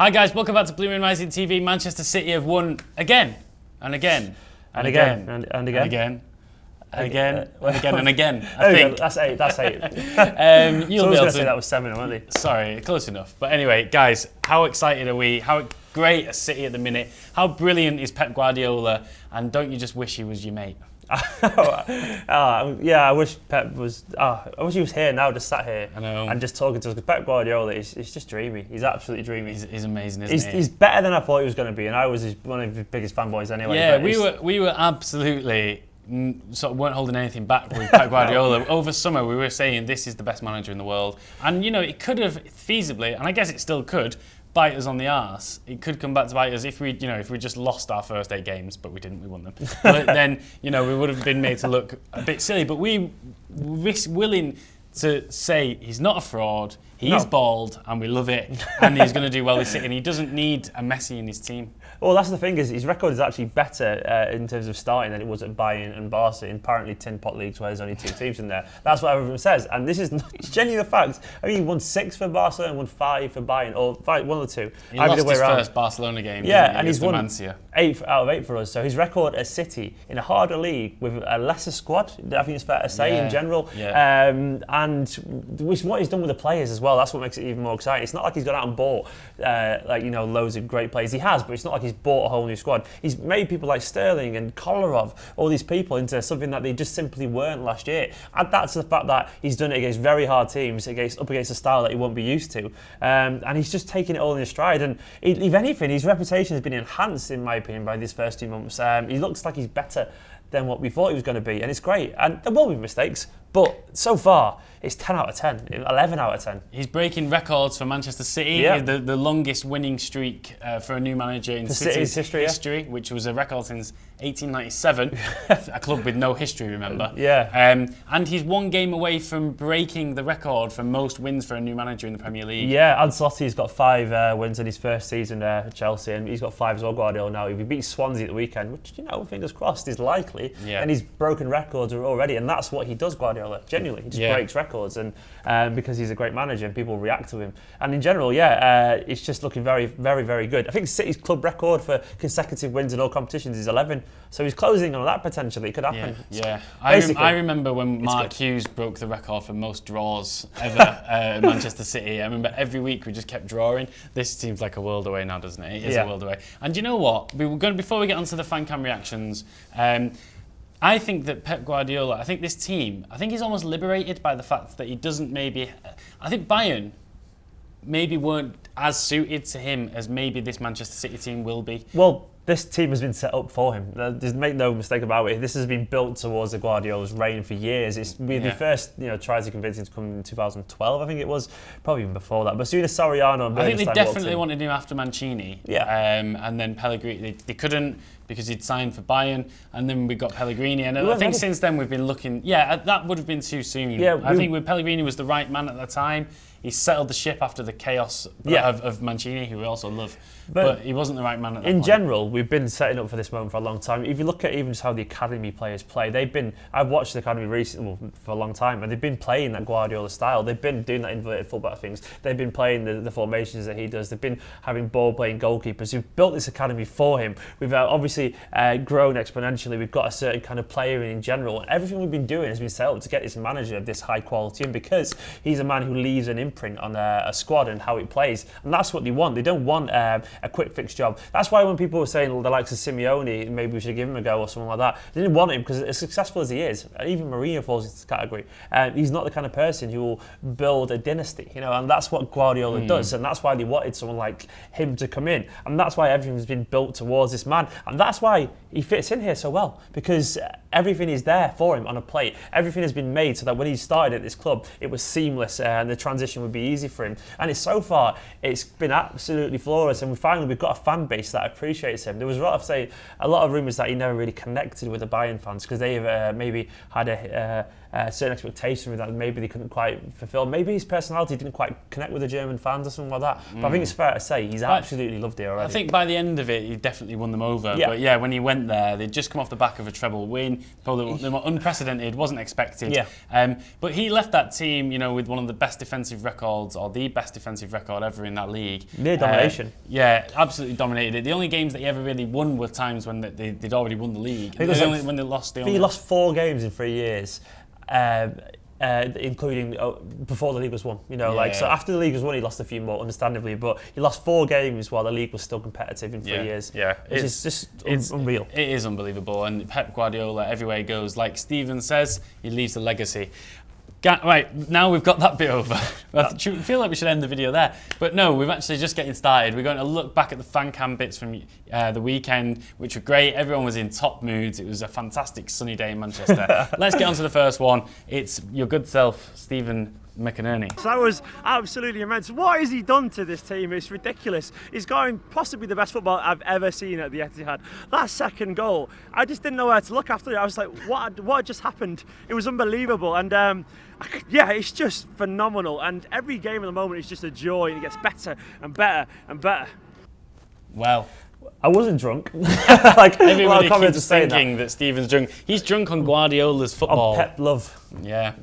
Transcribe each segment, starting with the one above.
Hi guys, welcome back to Blue Moon Rising TV. Manchester City have won again and again and again and again and again and again and again and again. I think that's 8. That's 8. You'll be able to say that was 7, weren't they? Sorry, close enough. But anyway, guys, how excited are we? How great is City at the minute? How brilliant is Pep Guardiola? And don't you just wish he was your mate? Yeah, I wish Pep was. I wish he was here now, just sat here, I know. and just talking to us. Because Pep Guardiola is just dreamy. He's absolutely dreamy. He's amazing, isn't he? He's better than I thought he was going to be, and I was one of his biggest fanboys anyway. Yeah, we were absolutely sort of weren't holding anything back with Pep Guardiola. Over summer, we were saying this is the best manager in the world, and you know it could have feasibly, and I guess it still could, bite us on the arse. It could come back to bite us if we just lost our first 8 games, but we didn't. We won them. But then we would have been made to look a bit silly. But we were willing to say he's not a fraud. He's bald, and we love it, and he's going to do well with City. And he doesn't need a Messi in his team. Well, that's the thing, is his record is actually better in terms of starting than it was at Bayern and Barca in apparently tin pot leagues where there's only 2 teams in there. That's what everyone says, and this is genuine fact. I mean, he won 6 for Barca and won 5 for Bayern, or 5, one of the 2. He lost his first Barcelona game. Yeah, and he's won 8 out of 8 for us. So his record at City in a harder league with a lesser squad, I think it's fair to say in general, and what he's done with the players as well. That's what makes it even more exciting. It's not like he's gone out and bought loads of great players. He has, but it's not like he's bought a whole new squad. He's made people like Sterling and Kolarov, all these people, into something that they just simply weren't last year. Add that to the fact that he's done it against very hard teams, up against a style that he won't be used to, and he's just taken it all in his stride. And if anything, his reputation has been enhanced, in my opinion, by these first 2 months. He looks like he's better than what we thought he was going to be, and it's great. And there will be mistakes, but so far it's 10 out of 10, 11 out of 10. He's breaking records for Manchester City, the longest winning streak for a new manager in City's history, which was a record since 1897, a club with no history, remember? And he's 1 game away from breaking the record for most wins for a new manager in the Premier League. Yeah, Ancelotti's got 5 wins in his first season at Chelsea, and he's got 5 as well, Guardiola now. If he beats Swansea at the weekend, which, fingers crossed, is likely, and he's broken records already, and that's what he does, Guardiola, genuinely. He just breaks records, and because he's a great manager and people react to him. And in general, it's just looking very, very, very good. I think City's club record for consecutive wins in all competitions is 11, so he's closing on that potentially. It could happen. I remember when Mark Hughes broke the record for most draws ever at Manchester City. I remember every week we just kept drawing. This seems like a world away now, doesn't it? It is a world away. And you know what? Before we get onto the fan cam reactions, I think that Pep Guardiola, I think this team, I think he's almost liberated by the fact that he doesn't I think Bayern maybe weren't as suited to him as maybe this Manchester City team will be. Well, this team has been set up for him. Make no mistake about it. This has been built towards the Guardiola's reign for years. We first, tried to convince him to come in 2012, I think it was, probably even before that. But as soon as Soriano and I think they definitely wanted him after Mancini. And then Pellegrini, they couldn't, because he'd signed for Bayern, and then we got Pellegrini. And I think since then we've been looking. That would have been too soon. I think with Pellegrini was the right man at the time. He settled the ship after the chaos of Mancini, who we also love. But he wasn't the right man at that point. In general, we've been setting up for this moment for a long time. If you look at even just how the academy players play, I've watched the academy recently for a long time, and they've been playing that Guardiola style. They've been doing that inverted fullback things. They've been playing the formations that he does. They've been having ball-playing goalkeepers who've built this academy for him. We've obviously grown exponentially. We've got a certain kind of player in general. Everything we've been doing has been set up to get this manager of this high quality, and because he's a man who leaves an imprint on a squad and how it plays, and that's what they want. They don't want a quick fix job. That's why when people were saying the likes of Simeone, maybe we should give him a go or something like that, they didn't want him, because as successful as he is, even Mourinho falls into this category, he's not the kind of person who will build a dynasty, and that's what Guardiola does, and that's why they wanted someone like him to come in, and that's why everything's been built towards this man, and that's why he fits in here so well, because everything is there for him on a plate. Everything has been made so that when he started at this club, it was seamless, and the transition would be easy for him. And so far, it's been absolutely flawless. And we've got a fan base that appreciates him. There was a lot of rumours that he never really connected with the Bayern fans, because they maybe had a certain expectation that maybe they couldn't quite fulfil. Maybe his personality didn't quite connect with the German fans or something like that. But I think it's fair to say he's absolutely loved it already. I think by the end of it, he definitely won them over. But when he went there, they'd just come off the back of a treble win. probably the more unprecedented, wasn't expected. Yeah. But he left that team, you know, with one of the best defensive records, or the best defensive record ever in that league. Near domination. Yeah, absolutely dominated it. The only games that he ever really won were times when they'd already won the league. When they lost, he lost 4 games in 3 years. Including before the league was won, you know, so after the league was won, he lost a few more, understandably, but he lost 4 games while the league was still competitive in 3 years. Yeah, it's just unreal. It is unbelievable, and Pep Guardiola, everywhere he goes, like Stephen says, he leaves a legacy. Right, now we've got that bit over. I feel like we should end the video there. But no, we've actually just getting started. We're going to look back at the fan cam bits from the weekend, which were great. Everyone was in top moods. It was a fantastic sunny day in Manchester. Let's get on to the first one. It's your good self, Stephen McInerney. So that was absolutely immense. What has he done to this team? It's ridiculous. He's going possibly the best football I've ever seen at the Etihad. That second goal, I just didn't know where to look after it. I was like, what just happened? It was unbelievable. And yeah, it's just phenomenal. And every game at the moment is just a joy, and it gets better and better and better. Well, I wasn't drunk. Like everybody keeps thinking that Stephen's drunk. He's drunk on Guardiola's football. On Pep love. Yeah.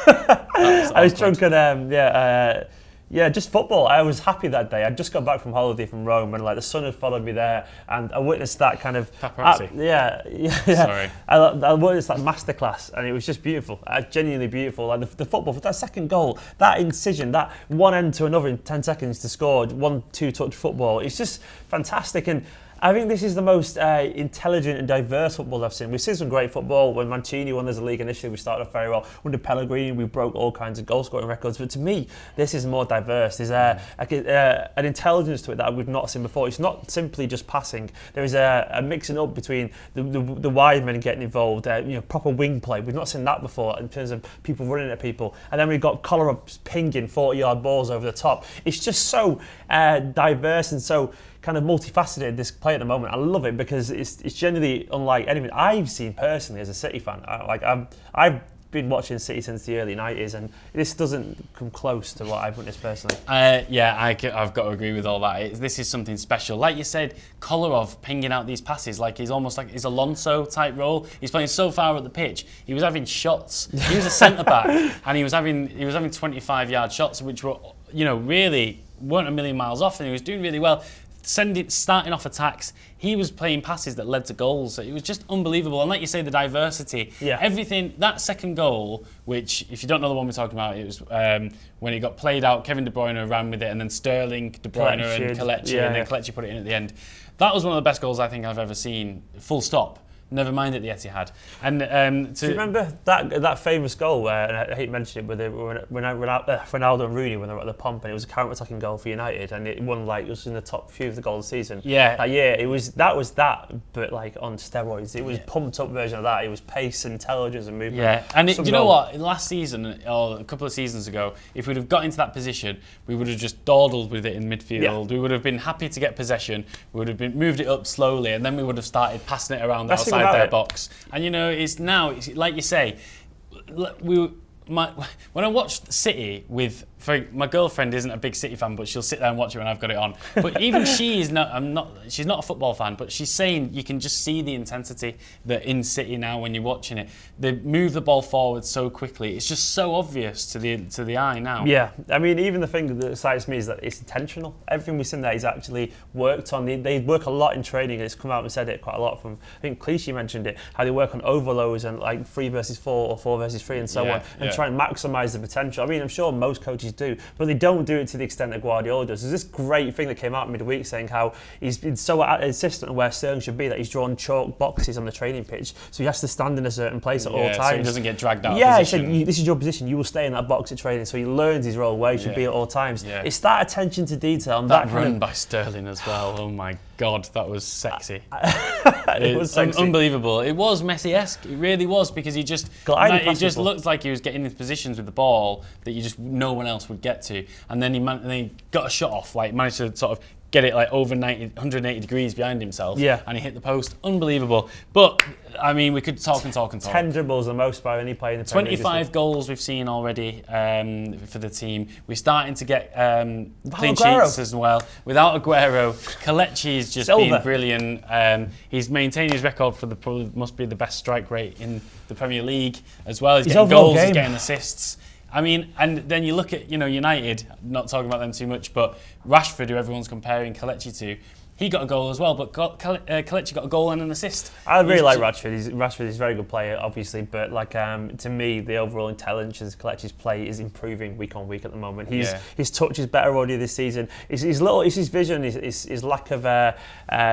I was drunk on just football. I was happy that day. I'd just got back from holiday from Rome, and like the sun had followed me there, and I witnessed that kind of paparazzi. Sorry. I witnessed that masterclass, and it was just beautiful. Genuinely beautiful. Like the football, that second goal, that incision, that one end to another in 10 seconds to score 1-2 touch football. It's just fantastic. And I think this is the most intelligent and diverse football I've seen. We've seen some great football. When Mancini won as a league initially, we started off very well. Under Pellegrini, we broke all kinds of goal-scoring records. But to me, this is more diverse. There's an intelligence to it that we've not seen before. It's not simply just passing. There is a mixing up between the wide men getting involved, proper wing play. We've not seen that before in terms of people running at people. And then we've got Kolarov pinging 40-yard balls over the top. It's just so diverse and so kind of multifaceted, this play at the moment. I love it because it's generally unlike anything I've seen personally as a City fan. I've been watching City since the early 90s, and this doesn't come close to what I've witnessed personally. I've got to agree with all that. This is something special. Like you said, Kolarov pinging out these passes like he's almost like his Alonso type role. He's playing so far up the pitch. He was having shots. He was a centre back, and he was having 25-yard shots, which were really weren't a million miles off, and he was doing really well. Starting off attacks, he was playing passes that led to goals. It was just unbelievable. And like you say, the diversity, everything, that second goal, which if you don't know the one we're talking about, it was when it got played out, Kevin De Bruyne ran with it, and then Sterling, De Bruyne and Kelechi, and then Kelechi put it in at the end. That was one of the best goals I think I've ever seen, full stop. Never mind at the Etihad. And do you remember that famous goal where, and I hate mentioning it, but Ronaldo and Rooney when they were at the Pomp, and it was a counter-attacking goal for United, and it won it was in the top few of the goal of the season. Yeah. That year, that was that, but like on steroids. It was pumped up version of that. It was pace, and intelligence, and movement. Yeah, and do you know what? Last season or a couple of seasons ago, if we'd have got into that position, we would have just dawdled with it in midfield. Yeah. We would have been happy to get possession. We would have moved it up slowly, and then we would have started passing it around outside their box. And it's like you say, when I watched City my girlfriend isn't a big City fan, but she'll sit there and watch it when I've got it on. But even she's not a football fan, but she's saying you can just see the intensity that in City now when you're watching it. They move the ball forward so quickly. It's just so obvious to the eye now. Yeah, I mean, even the thing that excites me is that it's intentional. Everything we've seen there is actually worked on. They work a lot in training. It's come out and said it quite a lot from, I think Clichy mentioned it, how they work on overloads and like 3 versus 4 or 4 versus 3 and so on, and try and maximise the potential. I mean, I'm sure most coaches do, but they don't do it to the extent that Guardiola does. There's this great thing that came out midweek saying how he's been so insistent on where Sterling should be that he's drawn chalk boxes on the training pitch, so he has to stand in a certain place at all times. So he doesn't get dragged out. Yeah, he said, this is your position, you will stay in that box at training, so he learns his role, where he should be at all times. Yeah. It's that attention to detail. And that run by Sterling as well, oh my God, that was sexy. It was sexy. Unbelievable. It was Messi-esque, it really was, because he just looked like he was getting into positions with the ball that no one else would get to, and then he got a shot off, managed to sort of get it like over 180 degrees behind himself. Yeah. And he hit the post. Unbelievable. But, I mean, we could talk and talk and talk. 10 dribbles the most by any player in the Premier League. 25 goals we've seen already for the team. We're starting to get clean sheets as well. Without Aguero, Kelechi's just been brilliant. He's maintained his record for probably must be the best strike rate in the Premier League as well. He's getting goals, he's getting assists. I mean, and then you look at, United, not talking about them too much, but Rashford, who everyone's comparing Kelechi to, he got a goal as well, but Kelechi got a goal and an assist. I really like Rashford. Rashford is a very good player, obviously, but to me, the overall intelligence of Kelechi's play is improving week on week at the moment. His touch is better already this season. It's his vision, his lack of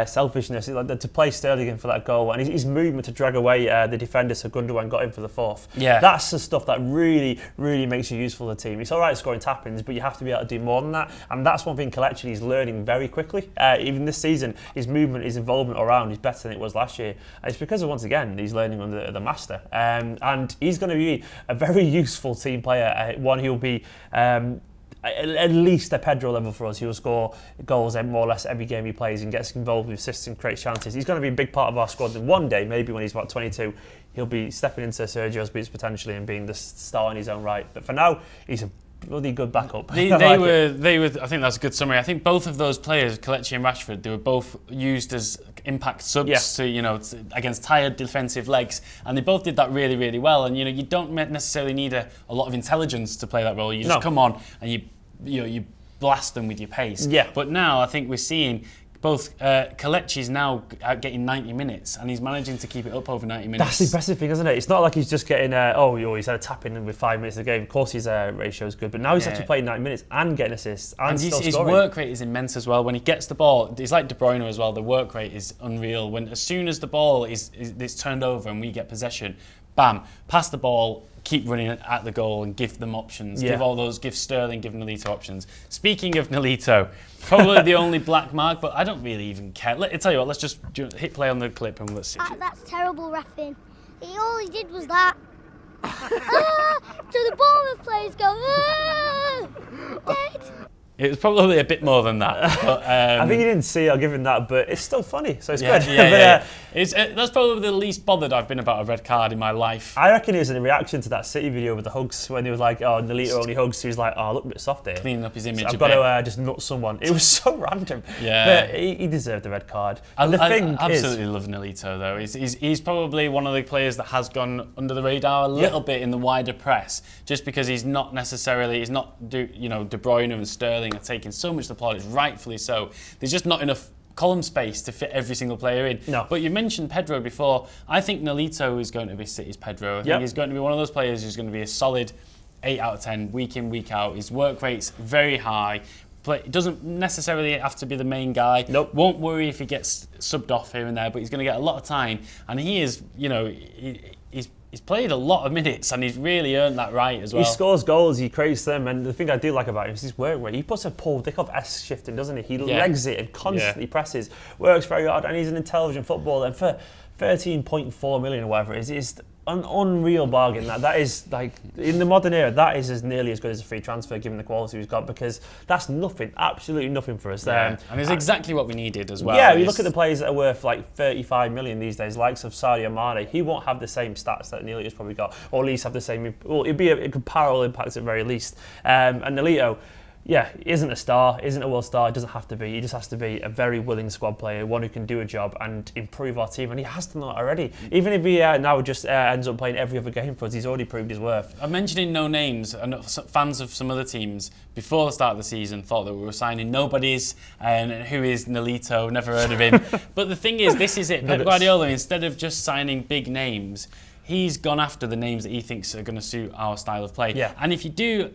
selfishness, to play Sterling in for that goal, and his movement to drag away the defender so Gundogan got him for the fourth. Yeah. That's the stuff that really, really makes you useful to the team. It's all right scoring tap-ins, but you have to be able to do more than that, and that's one thing Kelechi is learning very quickly. Even this season, his movement, his involvement around is better than it was last year. And it's because of, once again, he's learning under the master. And he's going to be a very useful team player, one who will be at least a Pedro level for us. He will score goals more or less every game he plays and gets involved with assists and creates chances. He's going to be a big part of our squad. And one day, maybe when he's about 22, he'll be stepping into Sergio's boots potentially and being the star in his own right. But for now, he's a bloody good backup. They were. I think that's a good summary. I think both of those players, Kelechi and Rashford, they were both used as impact subs to against tired defensive legs, and they both did that really, really well. And you don't necessarily need a lot of intelligence to play that role. You just come on and you blast them with your pace. Yeah. But now I think we're seeing both Kelechi's now getting 90 minutes, and he's managing to keep it up over 90 minutes. That's the impressive thing, isn't it? It's not like he's just getting, he's had a tap in with 5 minutes of the game. Of course, his ratio is good, but now he's actually playing 90 minutes and getting assists and still his scoring. work rate is immense as well. When he gets the ball, he's like De Bruyne as well. The work rate is unreal. As soon as the ball is turned over and we get possession, bam, pass the ball, keep running at the goal and give them options. Give Sterling, give Nolito options. Speaking of Nolito, probably the only black mark, but I don't really even care. I tell you what, let's just hit play on the clip and let's see. That's terrible reffing. All he did was that. So the Bournemouth players go, dead. It was probably a bit more than that. But, I think you didn't see or give him that, but it's still funny, so it's good. Yeah. That's probably the least bothered I've been about a red card in my life. I reckon it was in reaction to that City video with the hugs, when he was like, Nolito only hugs, he was like, look a bit soft here. Cleaning up his image I've got to just nut someone. It was so random. Yeah. But he deserved the red card. I absolutely love Nolito, though. He's probably one of the players that has gone under the radar a little bit in the wider press, just because he's not De Bruyne and Sterling are taking so much of the plot. It's rightfully so. There's just not enough column space to fit every single player in. No. But you mentioned Pedro before. I think Nolito is going to be City's Pedro. I think he's going to be one of those players who's going to be a solid 8 out of 10, week in, week out. His work rate's very high. Doesn't necessarily have to be the main guy. Nope. Won't worry if he gets subbed off here and there, but he's going to get a lot of time. And he is, he's played a lot of minutes and he's really earned that right as well. He scores goals, he creates them, and the thing I do like about him is his work rate. He puts a Paul Dickov-esque shift in, doesn't he? He legs it and constantly presses, works very hard, and he's an intelligent footballer. And for 13.4 million or whatever it is, it's an unreal bargain. That is, like, in the modern era, that is as nearly as good as a free transfer given the quality he's got, because that's nothing, absolutely nothing for us. And it's exactly what we needed as well. Yeah, you look at the players that are worth like 35 million these days, likes of Sadio Mane, he won't have the same stats that Nolito's probably got, or at least have the same, it'd be a comparable impact at the very least. And Nolito, isn't a star, isn't a world star, it doesn't have to be. He just has to be a very willing squad player, one who can do a job and improve our team, and he has done that already. Even if he now just ends up playing every other game for us, he's already proved his worth. I'm mentioning no names, and fans of some other teams before the start of the season thought that we were signing nobodies, and who is Nolito, never heard of him. But the thing is, this is it. Pep Guardiola, instead of just signing big names, he's gone after the names that he thinks are going to suit our style of play. Yeah. And if you do,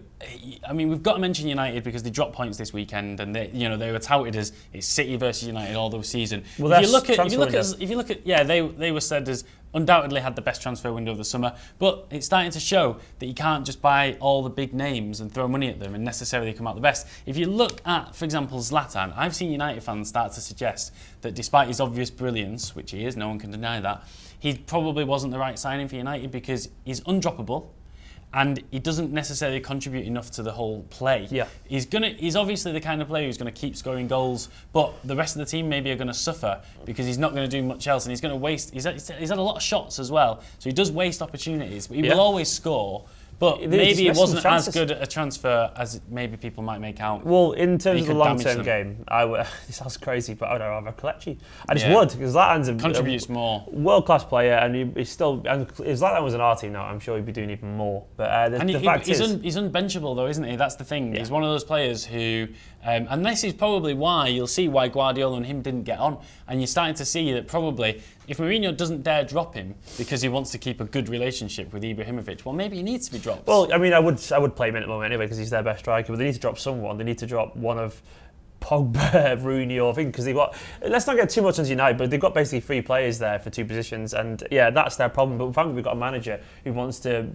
I mean, we've got to mention United because they dropped points this weekend, and they were touted as it's City versus United all the season. Well, if you look at, they were said as undoubtedly had the best transfer window of the summer, but it's starting to show that you can't just buy all the big names and throw money at them and necessarily come out the best. If you look at, for example, Zlatan, I've seen United fans start to suggest that despite his obvious brilliance, which he is, no one can deny that, he probably wasn't the right signing for United because he's undroppable. and he doesn't necessarily contribute enough to the whole play. Yeah. He's obviously the kind of player who's going to keep scoring goals, but the rest of the team maybe are going to suffer because he's not going to do much else, and he's going to waste. He's had a lot of shots as well, so he does waste opportunities. But he will always score. But maybe it wasn't as good a transfer as maybe people might make out. Well, in terms of the long-term game, this sounds crazy, but I would rather Kelechi. I just would, because Zlatan's contributes more. World-class player, and he's still. And if Zlatan was in our team now, I'm sure he'd be doing even more. But the fact he's is, he's unbenchable though, isn't he? That's the thing. He's one of those players who, and this is probably why you'll see why Guardiola and him didn't get on, and you're starting to see that probably if Mourinho doesn't dare drop him because he wants to keep a good relationship with Ibrahimovic, well, maybe he needs to be dropped. Well, I mean, I would play him in at the moment anyway because he's their best striker. But they need to drop someone. They need to drop one of Pogba, Bruyne, or I think because they've got. Let's not get too much into United, but they've got basically 3 players there for 2 positions, and that's their problem. But thankfully, we've got a manager who wants to,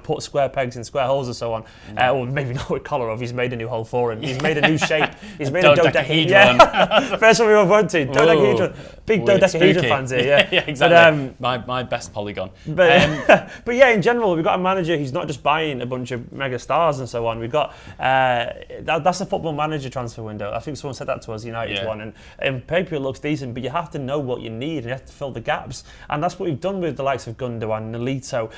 put square pegs in square holes and so on. Or maybe not with Kolarov. He's made a new hole for him. He's made a new shape. He's made a dodecahedron. Yeah. First one we were on to. Dodecahedron. Big dodecahedron fans here. Yeah, exactly. But, my best polygon. But in general, we've got a manager who's not just buying a bunch of mega stars and so on. We've got that's a football manager transfer window. I think someone said that to us, United's one. And paper looks decent, but you have to know what you need and you have to fill the gaps. And that's what we've done with the likes of Gundogan, Nolito.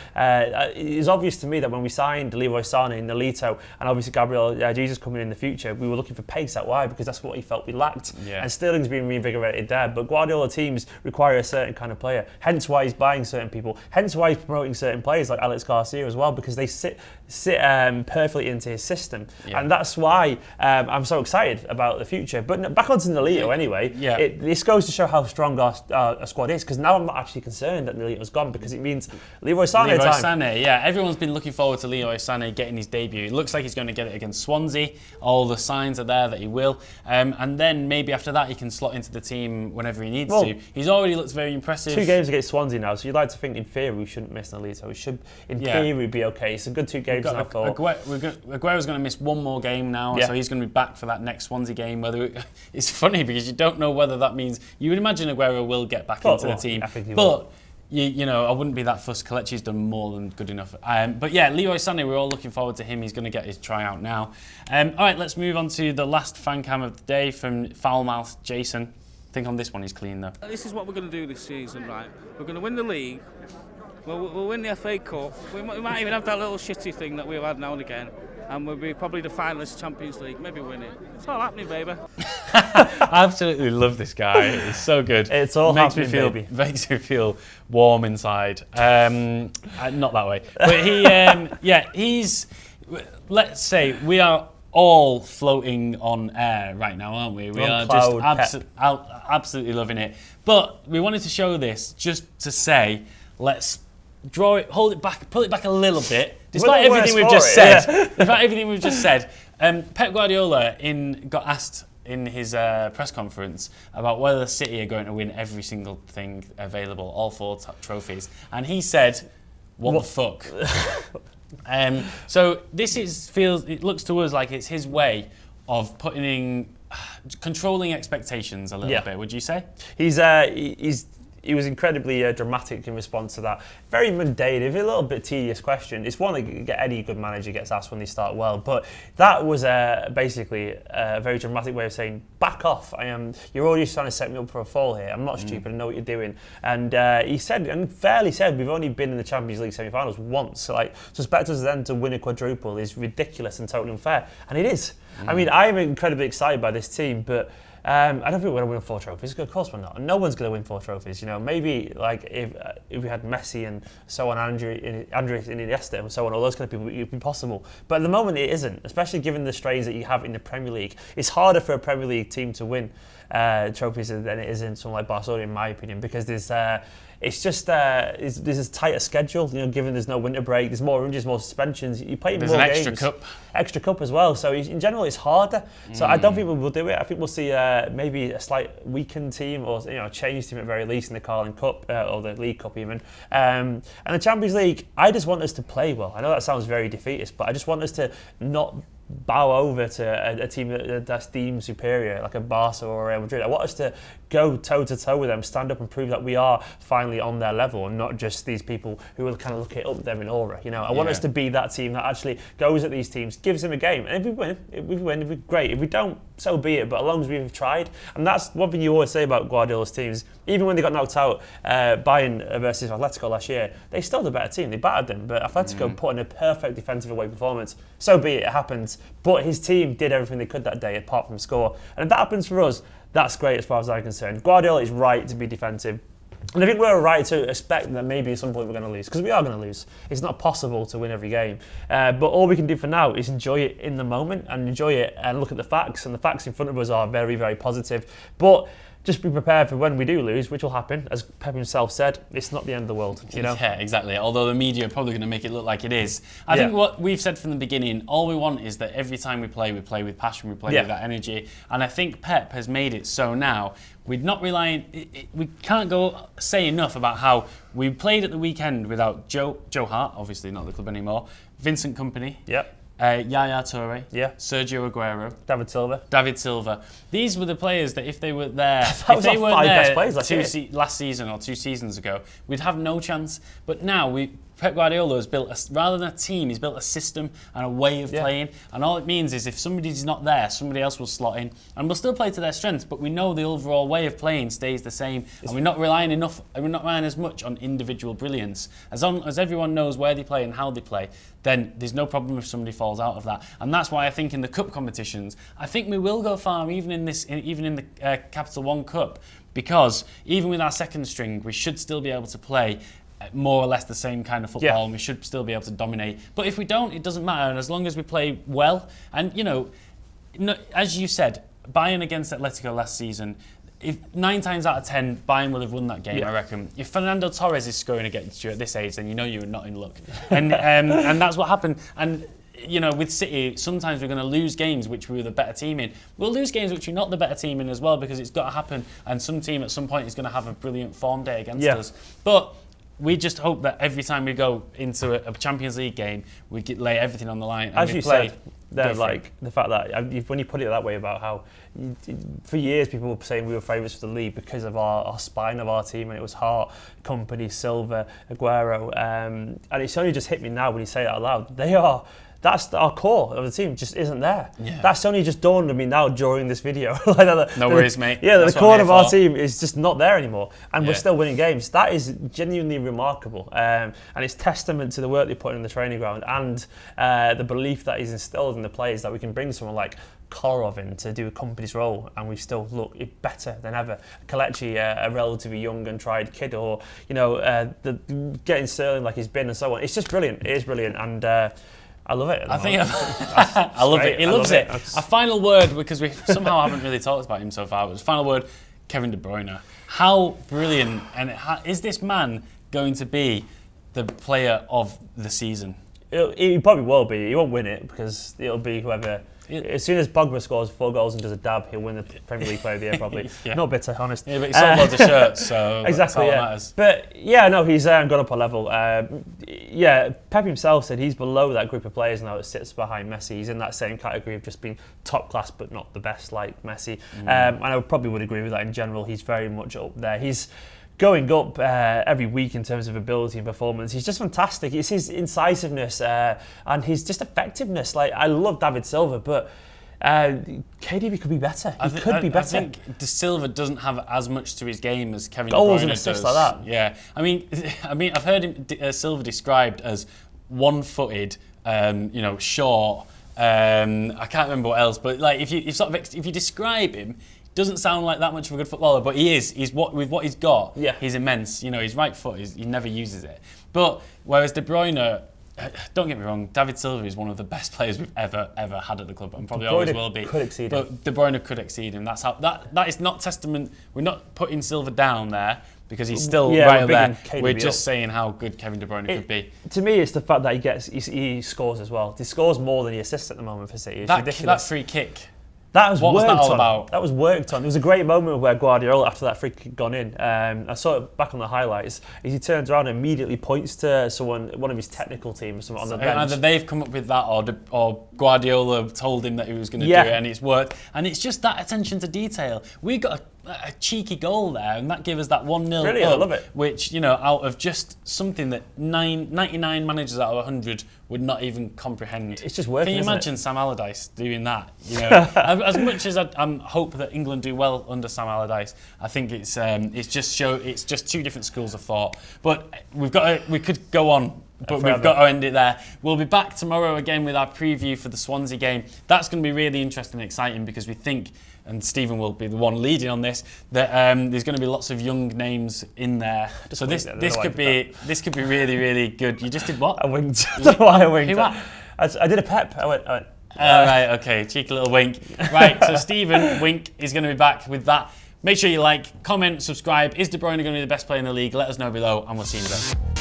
It's obvious to me that when we signed Leroy Sané, Nolito, and obviously Gabriel Jesus coming in the future, we were looking for pace out wide because that's what he felt we lacked. Yeah. And Sterling's been reinvigorated there. But Guardiola teams require a certain kind of player. Hence why he's buying certain people. Hence why he's promoting certain players like Alex Garcia as well, because they sit perfectly into his system. Yeah. And that's why I'm so excited about the future. But back onto Nolito anyway. Yeah. This goes to show how strong our squad is, because now I'm not actually concerned that Nolito's gone, because it means Leroy Sané time. Everyone's been looking forward to Leroy Sané getting his debut. It looks like he's going to get it against Swansea. All the signs are there that he will. And then maybe after that he can slot into the team whenever he needs to. He's already looked very impressive. 2 games against Swansea now, so you'd like to think in theory we shouldn't miss Nolito. We should, in theory, be okay. It's a good 2 games now. Aguero's going to miss 1 more game now, so he's going to be back for that next Swansea game. It's funny because you don't know whether that means... You would imagine Aguero will get back into the team. I think he will. I wouldn't be that fussed. Kelechi's done more than good enough. Leroy Sané, we're all looking forward to him. He's going to get his tryout now. All right, let's move on to the last fan cam of the day from Foulmouth Jason. I think on this one he's clean though. This is what we're going to do this season, right? We're going to win the league. We'll win the FA Cup. We might even have that little shitty thing that we've had now and again. And we'll be probably the finalists Champions League. Maybe win it. It's all happening, baby. I absolutely love this guy. He's so good. It's all happening, baby. Makes me feel warm inside. Not that way. But he's... Let's say we are all floating on air right now, aren't we? We are just absolutely loving it. But we wanted to show this just to say, let's draw it, hold it back, pull it back a little bit. Despite everything we've just said, Pep Guardiola got asked in his press conference about whether City are going to win every single thing available, all 4 trophies, and he said, "What the fuck?" So it looks to us like it's his way of controlling expectations a little bit. Would you say? He was incredibly dramatic in response to that. Very mundane, a little bit tedious question. It's one that any good manager gets asked when they start well. But that was basically a very dramatic way of saying, back off. You're already trying to set me up for a fall here. I'm not stupid, I know what you're doing. And he said, and fairly said, we've only been in the Champions League semi-finals once. So, to expect us then to win a quadruple is ridiculous and totally unfair. And it is. I'm incredibly excited by this team, but I don't think we're going to win 4 trophies. Of course we're not. And no one's going to win 4 trophies. Maybe if we had Messi and so on, Andres Iniesta and so on, all those kind of people, it would be possible. But at the moment it isn't, especially given the strains that you have in the Premier League. It's harder for a Premier League team to win trophies than it is in something like Barcelona, in my opinion, because there's a tighter schedule. Given there's no winter break, there's more injuries, more suspensions. You play more games. There's an extra cup as well. So in general, it's harder. So I don't think we will do it. I think we'll see maybe a slight weakened team, or a changed team at very least in the Carling Cup or the League Cup even. And the Champions League, I just want us to play well. I know that sounds very defeatist, but I just want us to not bow over to a team that's deemed superior, like a Barca or a Real Madrid. I want us to go toe-to-toe with them, stand up and prove that we are finally on their level and not just these people who will kind of look it up them in aura. I want us to be that team that actually goes at these teams, gives them a game. And if we win, it'd be great. If we don't, so be it. But as long as we've tried. And that's one thing you always say about Guardiola's teams. Even when they got knocked out, Bayern versus Atletico last year, they still the better team. They battered them. But Atletico put in a perfect defensive away performance. So be it, it happens. But his team did everything they could that day apart from score. And if that happens for us, that's great as far as I'm concerned. Guardiola is right to be defensive. And I think we're right to expect that maybe at some point we're going to lose, because we are going to lose. It's not possible to win every game. But all we can do for now is enjoy it in the moment and enjoy it and look at the facts. And the facts in front of us are very, very positive. But just be prepared for when we do lose, which will happen. As Pep himself said, it's not the end of the world. Yeah, exactly. Although the media are probably going to make it look like it is. I think what we've said from the beginning, all we want is that every time we play with passion, we play with that energy. And I think Pep has made it so now. We're not relying. We can't go say enough about how we played at the weekend without Joe Hart, obviously not at the club anymore, Vincent Kompany. Yep. Yaya Toure, Sergio Aguero, David Silva. These were the players that if they were there, if they weren't there last season or 2 seasons ago, we'd have no chance. But now Pep Guardiola has built, rather than a team, he's built a system and a way of playing. And all it means is if somebody's not there, somebody else will slot in. And we'll still play to their strengths, but we know the overall way of playing stays the same. And we're not relying as much on individual brilliance. As long as everyone knows where they play and how they play, then there's no problem if somebody falls out of that. And that's why I think in the cup competitions, I think we will go far, even in the Capital One Cup, because even with our second string, we should still be able to play more or less the same kind of football, and we should still be able to dominate. But if we don't, it doesn't matter. And as long as we play well, and as you said, Bayern against Atletico last season, if 9 times out of 10 Bayern will have won that game, I reckon. If Fernando Torres is scoring against you at this age, then you know you're not in luck. And that's what happened. And with City, sometimes we're going to lose games which we were the better team in. We'll lose games which we're not the better team in as well, because it's got to happen. And some team at some point is going to have a brilliant form day against us. But we just hope that every time we go into a Champions League game, we lay everything on the line. And as you said, the fact that when you put it that way about how for years people were saying we were favourites for the league because of our spine of our team, and it was Hart, Kompany, Silva, Aguero, and it's only just hit me now when you say it out loud. That's our core of the team just isn't there. Yeah. That's only just dawned on me now during this video. No worries, mate. Yeah, the core of our team is just not there anymore, and we're still winning games. That is genuinely remarkable, and it's testament to the work they put in the training ground and the belief that is instilled in the players that we can bring someone like Kolarov in to do a Kompany's role, and we still look better than ever. Kelechi, a relatively young and tried kid, or getting Sterling like he's been, and so on. It's just brilliant. It is brilliant, and I love it. I love it. He loves it. A final word, because we somehow haven't really talked about him so far. But final word, Kevin De Bruyne. How brilliant, and is this man going to be the player of the season? He probably will be. He won't win it because it'll be whoever. As soon as Pogba scores 4 goals and does a dab, he'll win the Premier League Player of the Year probably. Not bitter, honest. Yeah, but he sold loads of shirts, so exactly, that's all that matters. But he's gone up a level. Pep himself said he's below that group of players now that sits behind Messi. He's in that same category of just being top class but not the best like Messi. And I probably would agree with that in general. He's very much up there. He's going up every week in terms of ability and performance. He's just fantastic. It's his incisiveness and his just effectiveness. Like, I love David Silva, but KDB could be better. He could be better. I think De Silva doesn't have as much to his game as Kevin De Bruyne Goals and assists does. like that. Yeah, I mean, I've heard Silva described as one-footed, short. I can't remember what else, but like if you describe him, doesn't sound like that much of a good footballer, but he is. With what he's got. Yeah. He's immense. His right foot he never uses it. But whereas De Bruyne, don't get me wrong, David Silva is one of the best players we've ever had at the club, and probably always will be. Could exceed him. But De Bruyne could exceed him. That's how that is not testament. We're not putting Silva down there because he's still right up there. We're just saying how good Kevin De Bruyne could be. To me, it's the fact that he scores as well. He scores more than he assists at the moment for City. It's ridiculous. That free kick. That was What was worked that all on. about? That was worked on. There was a great moment where Guardiola, after that free kick had gone in, I saw it back on the highlights, is he turns around and immediately points to someone, one of his technical team or someone on the bench. Either they've come up with that or Guardiola told him that he was going to do it and it's worked. And it's just that attention to detail. We got a cheeky goal there and that gave us that 1-0 Brilliant, up, I love it. which, you know, out of just something that 99 managers out of 100 would not even comprehend. It's just working, Can you isn't it? imagine Sam Allardyce doing that? You know, as much as I hope that England do well under Sam Allardyce, I think it's just two different schools of thought. But we could go on. But we've got to end it there. We'll be back tomorrow again with our preview for the Swansea game. That's going to be really interesting and exciting because we think, and Stephen will be the one leading on this, that there's going to be lots of young names in there. So this could be really, really good. You just did what? I winked. I don't know why I winked. Who what? I did a Pep. I went. All right, okay, cheeky little wink. Right, so Stephen Wink is going to be back with that. Make sure you like, comment, subscribe. Is De Bruyne going to be the best player in the league? Let us know below, and we'll see you in a bit.